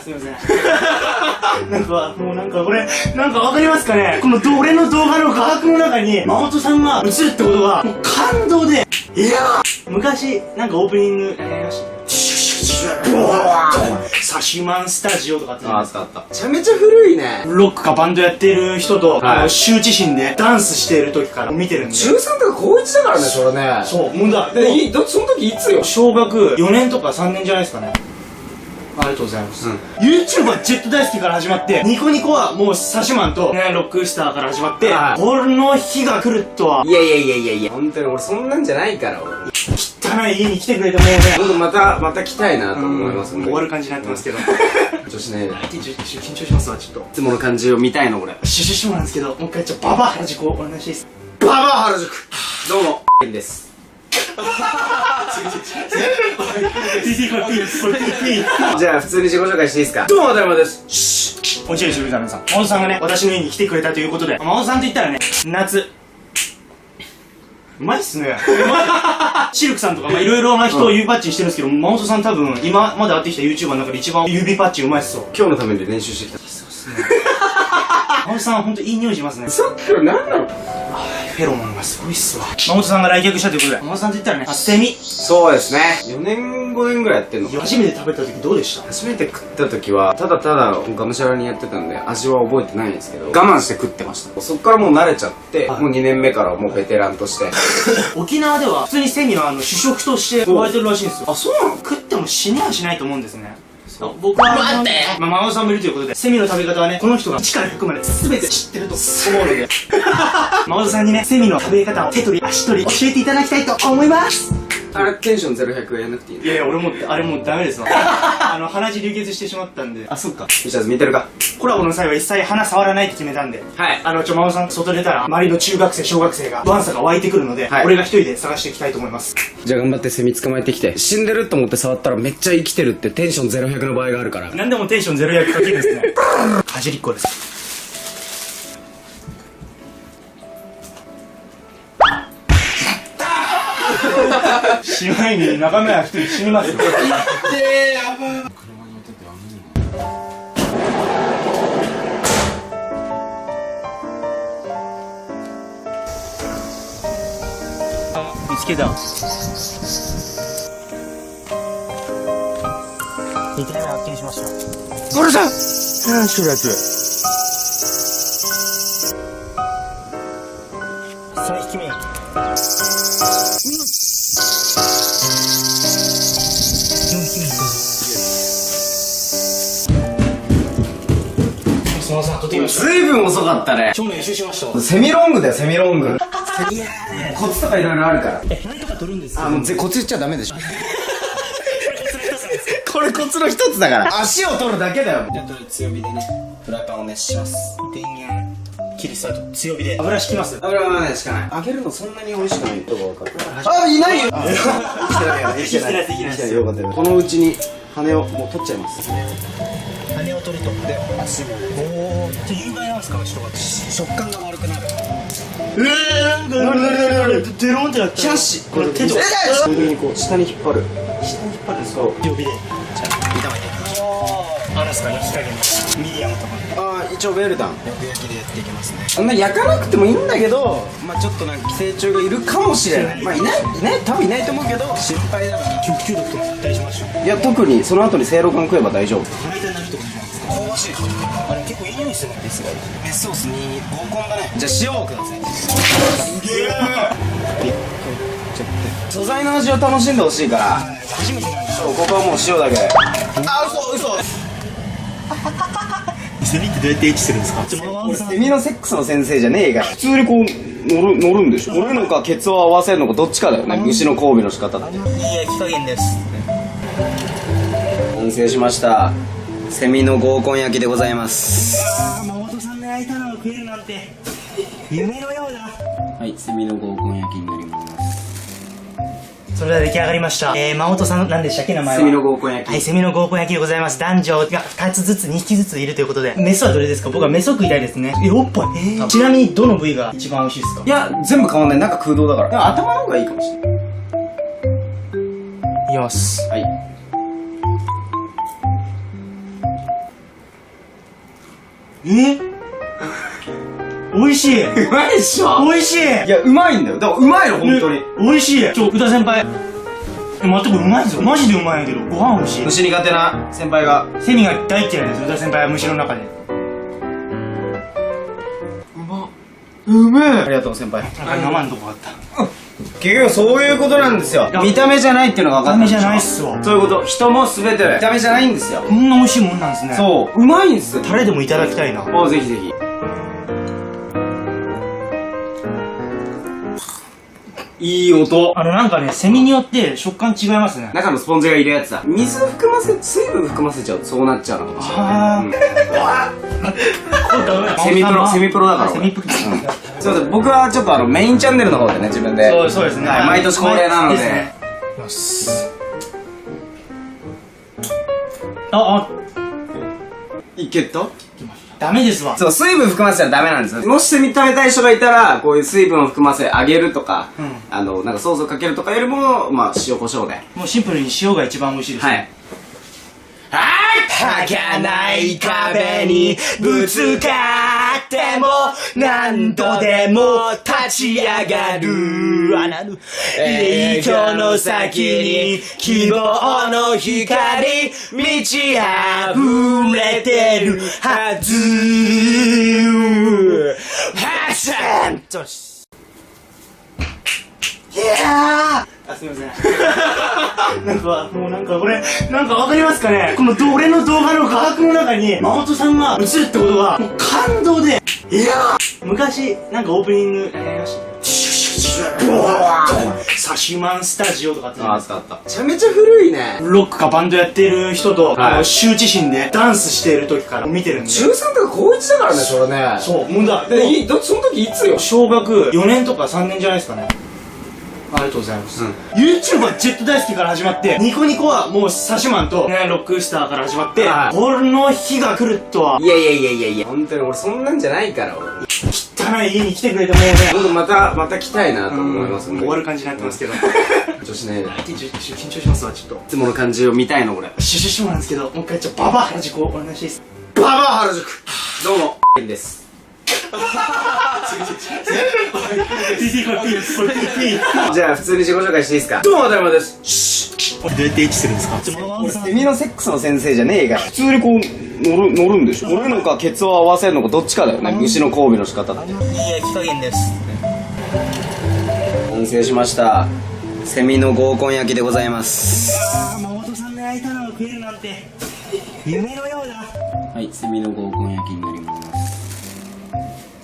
すみません。なんか、もうなんかこれ、なんかわかりますかね、この俺の動画の画角の中に、マホトさんが映るってことが、もう感動で、いやー昔、なんかオープニングやりましたね。サシマンスタジオとかってあった。めちゃめちゃ古いね。ロックかバンドやってる人と、羞恥心でダンスしている時から見てるんで。中3とか高1だからね、それね。そう、もうだ。その時いつよ？小学4年とか3年じゃないですかね。ありがとうございます。YouTube はジェット大好きから始まって、ニコニコはもうサシマンと、ね、ロックスターから始まって、この日が来るとは。いや、本当に俺そんなんじゃないから、俺。汚い家に来てくれてもうね。ほんとまた来たいなと思います。終わる感じになってますけど。緊張しないで。緊張しますわ、ちょっと。いつもの感じを見たいの、俺。シュシュシュなんですけど、もう一回ババア原宿をお願いしていいですか？ババア原宿どうも、です。じゃあ普通に自己紹介していいですか？どうも、渡辺です。こんにちは、吉見さん。マホトさんがね、私の家に来てくれたということで、マホトさんと言ったらね、夏。うまいっすね。シルクさんとか、いろいろな人を指パッチンしてるんですけど、マホトさん多分、今まで会ってきた YouTuber の中で一番指パッチンうまいっすよ。今日のために練習してきた。そうっすね。マホトさん、ほんといい匂いしますね。さっきから何なの？フェロモンがすごいっすわ。マホトさんが来客したということで、マホトさんと言ったらね、セミ。そうですね。4年5年ぐらいやってんの。初めて食べた時どうでした？初めて食った時は、ただがむしゃらにやってたんで、味は覚えてないんですけど、我慢して食ってました。そっからもう慣れちゃって、もう2年目からもうベテランとして。沖縄では普通にセミの主食として食われてるらしいんですよ。あ、そうなの？食っても死にはしないと思うんですね。僕は待って、マホトさんもいるということで、セミの食べ方はね、この人が1から100まで全て知ってると思うので、マホトさんにね、セミの食べ方を手取り足取り教えていただきたいと思います。あれ、テンション0100やんなくていい？いやいや、俺もあれもうダメですわ。鼻血流血してしまったんで。あ、そっか。ミシャズ見てるか？コラボの際は一切鼻触らないって決めたんで、はい。マホトさん外出たら周りの中学生小学生がワンサが湧いてくるので、俺が一人で探していきたいと思います。じゃあ頑張ってセミ捕まえてきて、死んでると思って触ったらめっちゃ生きてるってテンション0100の場合があるから。なんでもテンション0100かけるんですね。かじりっこです。死ぬ前に仲間は一人死にますよ。やばい。車に乗ってて見つけた。2体目発見しました。これだ。何してるやつ。3匹目。ずいぶん遅かったね。今日の練習しました。セミロングだよ、セミロング。コツとかいろいろあるから。何とか取るんですか？コツ言っちゃダメでしょ。これコツの一つだから。足を取るだけだよ。じゃあ強火でね、フライパンを熱します。電源切りスタート。強火で油敷きます。油はねしかない。揚げるのそんなに美味しくないとこ分かる。あ、いないよ。生きてない。よかったよ。このうちに羽をもう取っちゃいます。羽を取ると。で、足も。おお。じゃあ有害なんですか、人が。食感が悪くなる。なんかデロンってなった。キャッシこれ手と。こういう風にこう下に引っ張る。下に引っ張るんですか？強火で。じゃあ炒めていきましょう。あるんですか、焼き加減の。ミディアムとか。一応ウェルダン焼きでやっていきますね。そんな焼かなくてもいいんだけど、ちょっとなんか寄生虫がいるかもしれない。多分いないと思うけど心配だから。食中毒とか大丈夫でしょ？いや、特にその後にせいろ缶食えば大丈夫。腹痛になるとかじゃないですか？香ばしい。あれ結構いい匂いするね。メスソースに合コンだね。じゃあ塩をください。すげえ。素材の味を楽しんでほしいから。初めてなんですよ。ここはもう塩だけ。あ、嘘。セミってどうやってエッチするんですか？セミのセックスの先生じゃねえから。普通にこう乗るんでしょ。乗るのかケツを合わせるのかどっちかだよね。虫の交尾の仕方って。いい焼き加減です。完成しました。セミの合コン焼きでございます。マホトさんが焼いたのを食えるなんて夢のようだ。はい、セミの合コン焼きになります。それでは出来上がりました。マホトさん、何でしたっけ、名前は？セミの合コン焼き。はい、セミの合コン焼きでございます。男女が2つずつ、2匹ずついるということで。メスはどれですか？僕はメス食いたいですね。おっぱい。ちなみにどの部位が一番美味しいですか？いや、全部変わんない。中空洞だから。頭の方がいいかもしれない。いきます。はい。美味しい。うまいでしょ。美味しい。いや、うまいんだよ。だからうまいの、本当に。美味しい。宇田先輩。全くうまいぞ。マジでうまいんやけど、ご飯美味しい。虫苦手な先輩が。セミが大嫌いです、宇田先輩は虫の中で。うめえ。ありがとう、先輩。生のとこあった。結局そういうことなんですよ。見た目じゃないっていうのが分かった。見た目じゃないっすわ。そういうこと。人も全て見た目じゃないんですよ。こんな美味しいもんなんですね。そう。うまいんです。タレでもいただきたいな。あ、ぜひぜひ。いい音。なんかね、セミによって食感違いますね。中のスポンジがいるやつだ。水水分含ませちゃうとそうなっちゃうのかもしれない。セミプロだから。セミプロ。すいません、僕はちょっとメインチャンネルの方でね、自分で。そうですね。毎年恒例なので。よし。いけた？ダメですわ。そう、水分含ませたらダメなんですよ。もしセミ食べたい人がいたら、こういう水分を含ませあげるとか、なんかソースをかけるとかよりも、まあ、塩コショウで。もうシンプルに塩が一番美味しいです。はい。儚い壁にぶつかっても何度でも立ち上がる糸の先に希望の光満ち溢れてるはずすみません。なんかこれ、なんかわかりますかね？この俺の動画の画角の中に、マホトさんが映るってことが、もう感動で、昔、なんかオープニング、やりましたね。サシマンスタジオとかってあった。めちゃめちゃ古いね。ロックかバンドやってる人と、羞恥心でダンスしてる時から見てるんで。中3とか高1だからね、それね。そう、もうだ。その時いつよ？小学4年とか3年じゃないですかね。ありがとうございます。YouTube はジェット大好きから始まって、ニコニコはもうサシマンと、ロックスターから始まって、この日が来るとは。いや、本当に俺そんなんじゃないから、俺。汚い家に来てくれてもうね。僕また来たいなと思います。終わる感じになってますけど。緊張しないで。緊張しますわ、ちょっと。いつもの感じを見たいの、これ。シュなんですけど、もう一回ババア原宿をお願いします。ババア原宿どうも、です。じゃあ普通に自己紹介していいですか？どうも、当たり前です。どうやってエッチするんですか？俺セミのセックスの先生じゃねえから。普通にこう乗るんでしょ。乗るのかケツを合わせるのかどっちかだよね。虫の交尾の仕方って。いい焼き加減です。完成しました。セミの合コン焼きでございます。マホトさんが焼いたのが食えるなんて夢のようだ。はい、セミの合コン焼きになります。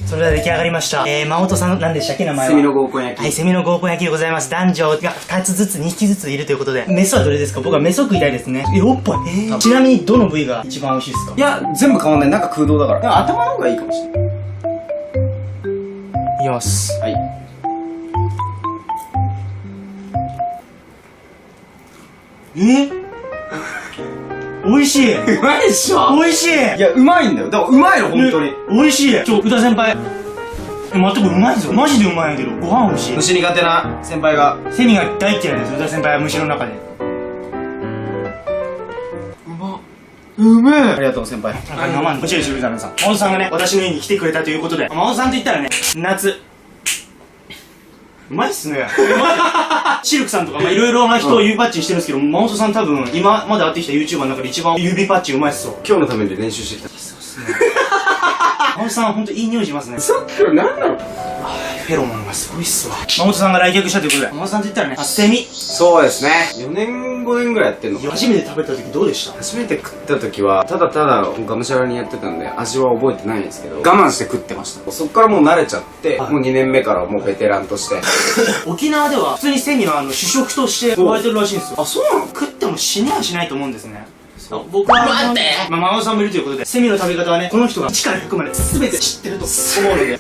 それでは出来上がりました。マホトさん、何でしたっけ、名前は？セミの合コン焼き。はい、セミの合コン焼きでございます。男女が2つずつ、2匹ずついるということで。メスはどれですか？僕はメスを食いたいですね。おっぱい。ちなみに、どの部位が一番美味しいですか？いや、全部変わんない。中空洞だから。でも頭の方がいいかもしれない。いきます。はい。美味しい。うまいでしょ。美味しい。いや、うまいんだよ。だからうまいの、本当に。美味しい。宇田先輩。全くうまいぞ。マジでうまいんやけど、ご飯美味しい。虫苦手な先輩が。セミが大嫌いです、宇田先輩は虫の中で。うめえ。ありがとう、先輩。生の。こちらです、宇田さん。マホトさんがね、私の家に来てくれたということで、マホトさんと言ったらね、夏。うまいっすね。シルクさんとか、いろいろな人を指パッチンしてるんですけど、マホトさん多分、今まで会ってきた YouTuber の中で一番指パッチンうまいっすよ。今日のために練習してきた。そうっすね。マホトさんはほんといい匂いしますね。さっきから何なの？フェロモンがすごいっすわ。マホトさんが来客したということで、マホトさんと言ったらね、セミ。そうですね。4年5年ぐらいやってんの。初めて食べた時どうでした？初めて食った時は、ただただがむしゃらにやってたんで、味は覚えてないんですけど、我慢して食ってました。そっからもう慣れちゃって、もう2年目からもうベテランとして。沖縄では普通にセミの主食として食われてるらしいんですよ。あ、そうなの？食っても死にはしないと思うんですね。僕は待って、マホトさんもいるということで、セミの食べ方はね、この人が1から100まで全て知ってると思うので、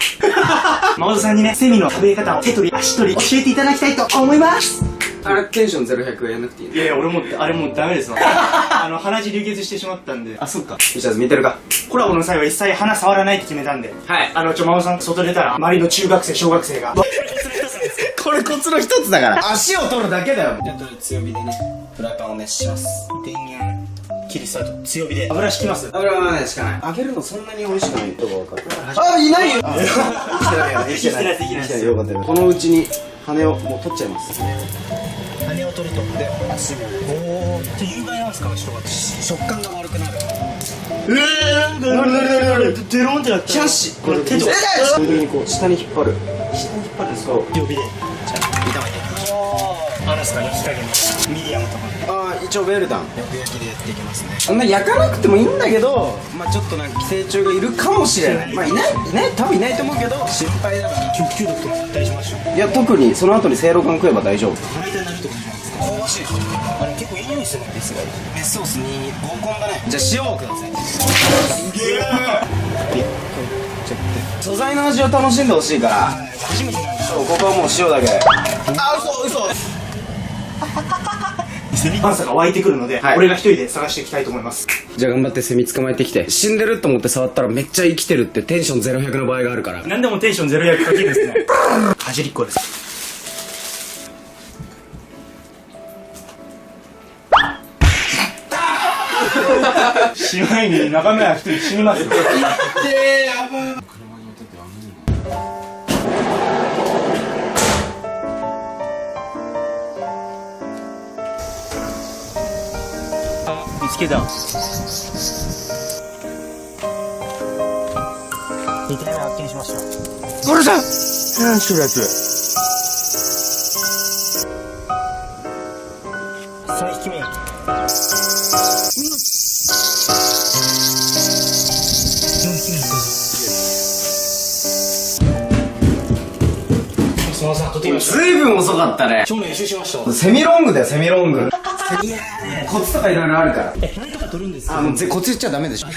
マホトさんにね、セミの食べ方を手取り足取り教えていただきたいと思います。あれ、テンション0-100やんなくていい？いやいや、俺もあれもうダメですわ。鼻血流血してしまったんで。あ、そっか。ミシャズ見てるか？コラボの際は一切鼻触らないって決めたんで、はい。マホトさん外出たら周りの中学生小学生がこれコツの一つだから。足を取るだけだよ。じゃあ強火でね、フライパンを熱します。電源。切りスタート。強火で。油敷きます。油はね、しかない。揚げるのそんなに美味しくないとこ分かる。あ、いないよ。生きてないよ。生きてない。生きてないよ。よかったよ。このうちに羽をもう取っちゃいます。羽を取ると。で、足も。おー。有害なんですか、人が。食感が悪くなる。なんか、デロンってなって。キャッシュ。これ手と。そういう風にこう下に引っ張る。下に引っ張るんですか。強火で。じゃあ、炒めていきましょう。なんですか、焼き加減。ミディアムとか。ああ、一応ウェルダン。よく焼きでやっていきますね。そんな焼かなくてもいいんだけど、まあちょっとなんか寄生虫がいるかもしれない。まあいない、多分いないと思うけど、心配だから。食中毒とか大丈夫でしょ。いや、特にその後にせいろがん食えば大丈夫。腹痛になるとかじゃないですか。香ばしいでしょ。あれ結構いい匂いするんですが。メスソースに合コンだね。じゃあ塩をください。すげえ。素材の味を楽しんでほしいから。初めてなんですよ。ここはもう塩だけ。あ、嘘。セミパンサが湧いてくるので、俺が一人で探していきたいと思います。じゃあ頑張ってセミ捕まえてきて、死んでると思って触ったらめっちゃ生きてるってテンション0、100の場合があるから。何でもテンション0、100かけるんですね。かじりっこです。しまいに仲間は一人死にますよ。やばい。見つけた。2体目発見しました。これさ、何してるやつ。3匹目。すみません、取ってきました。ずいぶん遅かったね。今日の練習しました。セミロングだよ、セミロング。コツとかいろいろあるから。何とか取るんですか。コツ言っちゃダメでしょ。